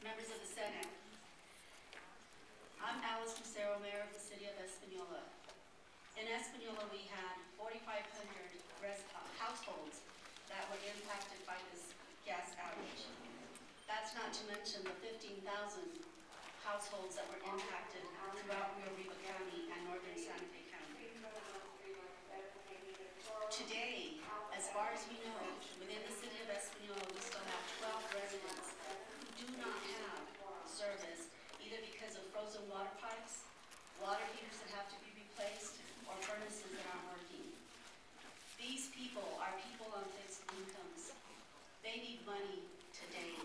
Members of the Senate, I'm Alice Lucero, Mayor of the City of Espanola. In Espanola, we had 4,500 households that were impacted by this gas outage. That's not to mention the 15,000 households that were impacted throughout Rio Riva County and northern Santa Fe County. Today, as far as we know, within the City of Espanola, we still have 12 residents who do not have service, either because of frozen water pipes, water heaters that have to be replaced, or furnaces that aren't working. These people are people on fixed incomes. They need money today,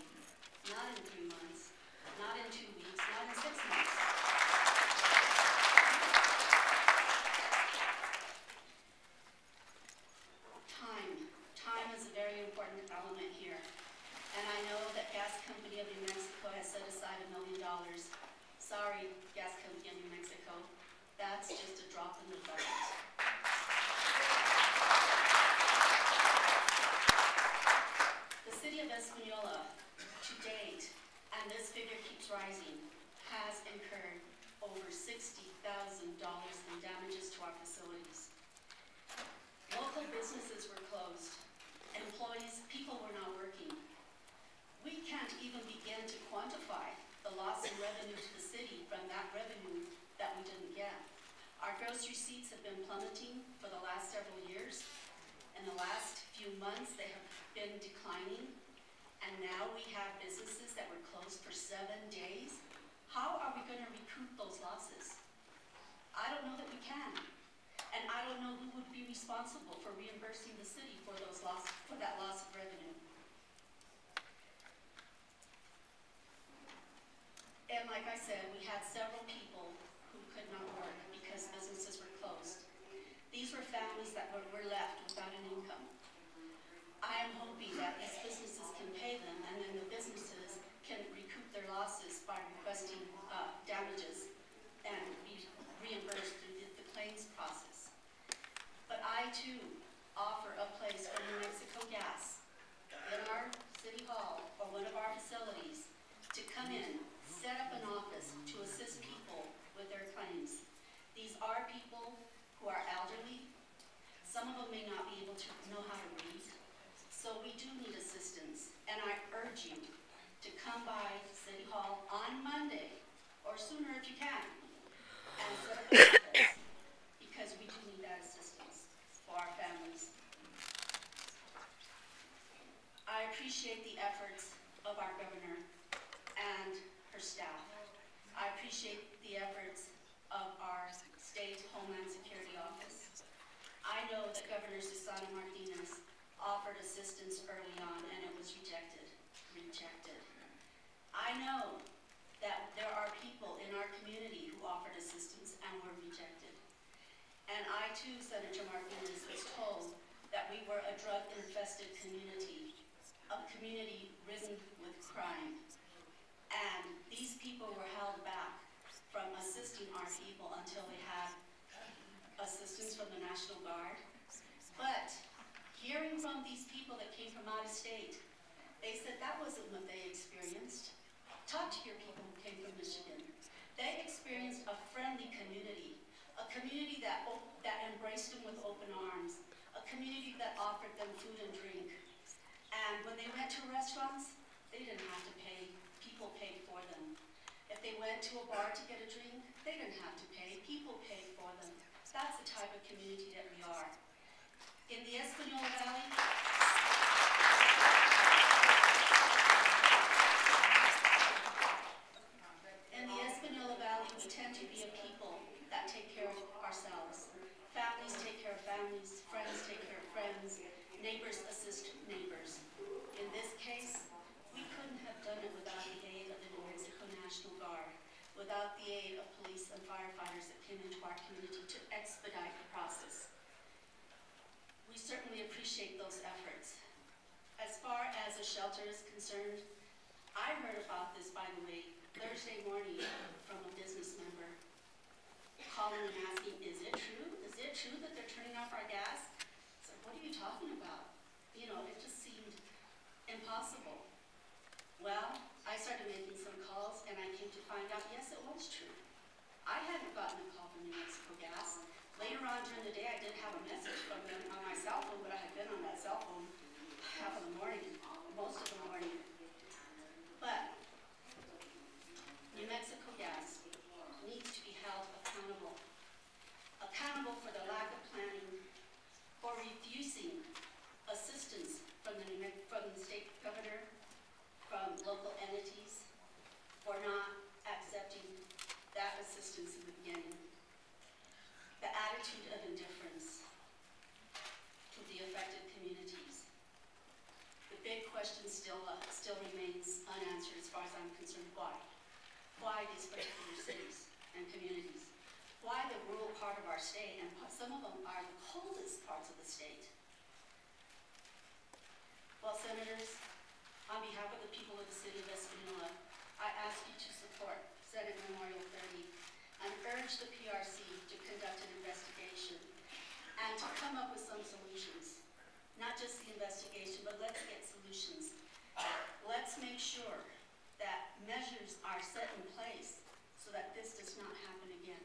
not in 3 months, not in 2 weeks, not in 6 months. Time is a very important element here. And I know that Gas Company of New Mexico has set aside $1 million. Sorry, Gas Company of New Mexico, that's just a drop in the bucket. The City of Espanola, to date, and this figure keeps rising, has incurred over $60,000 in damages to our facilities. Local businesses were closed. Employees, people were not working. We can't even begin to quantify the loss in revenue to the city from that revenue that we didn't get. Our gross receipts have been plummeting for the last several years. In the last few months, they have been declining. And now we have businesses that were closed for 7 days. How are we going to recoup those losses? I don't know that we can. And I don't know who would be responsible for reimbursing the city for that loss of revenue. And like I said, we had several people who could not work because businesses were closed. These were families that were left without an income. I am hoping that these businesses can pay them, and then the businesses can recoup their losses by requesting damages and be reimbursed through the claims process. But I too offer a place for New Mexico Gas in our City Hall or one of our facilities to come in, set up an office to assist people with their claims. These are people who are elderly. Some of them may not be able to know how to read. So we do need assistance. And I urge you to come by City Hall on Monday, or sooner if you can, and set up an office, because we do need that assistance for our families. I appreciate the efforts of our governor and her staff. I appreciate the efforts of our state Homeland Security Office. I know that Governor Susana Martinez offered assistance early on and it was rejected. I know that there are people in our community who offered assistance and were rejected. And I too, Senator Martinez, was told that we were a drug-infested community, a community ridden with crime. And these people were held back from assisting our people until they had assistance from the National Guard. But hearing from these people that came from out of state, they said that wasn't what they experienced. Talk to your people who came from Michigan. They experienced a friendly community, a community that embraced them with open arms, a community that offered them food and drink. And when they went to restaurants, they didn't have to pay. People paid for them. If they went to a bar to get a drink, they didn't have to pay. People paid for them. That's the type of community that we are. In the Espanola Valley, we tend to be a people that take care of ourselves. Families take care of families, friends take care of friends, neighbors assist neighbors. In this case, we couldn't have done it without the aid of the New Mexico National Guard, without the aid of police and firefighters that came into our community to expedite the process. We certainly appreciate those efforts. As far as a shelter is concerned, I heard about this, by the way, Thursday morning from a business member calling and asking, is it true? Is it true that they're turning off our gas? It's like, what are you talking about? You know, it just seemed impossible. Well, I started making some calls, and I came to find out, yes, it was true. I hadn't gotten a call from New Mexico Gas. Later on during the day, I did have a message from them on my cell phone, but I had been on that cell phone half of the morning, most of the morning. But New Mexico Gas needs to be held accountable. Accountable for the lack of planning, for refusing assistance from the state governor, from local entities, for not accepting that assistance in the beginning. The attitude of indifference to the affected communities. The big question still remains unanswered as far as I'm concerned. Why? Why these particular cities and communities? Why the rural part of our state, and some of them are the coldest parts of the state? Well, Senators, on behalf of the people of the city of Espanola, I ask you to support Senate Memorial 30 and urge the PRC to conduct an investigation and to come up with some solutions. Not just the investigation, but let's get solutions. Let's make sure that measures are set in place so that this does not happen again.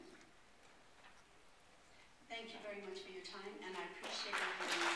Thank you very much for your time, and I appreciate it very much.